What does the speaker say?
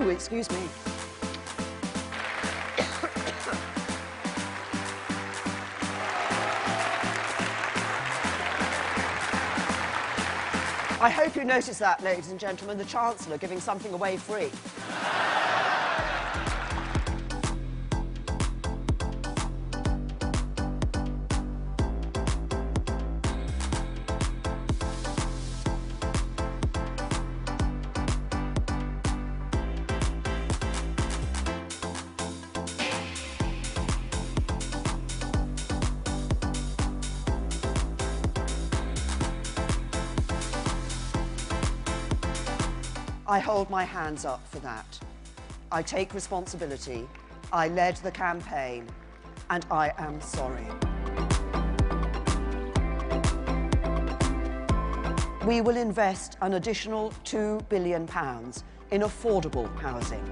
Oh, excuse me. I hope you noticed that, ladies and gentlemen, the Chancellor giving something away free. I hold my hands up for that. I take responsibility. I led the campaign, and I am sorry. We will invest an additional £2 billion in affordable housing.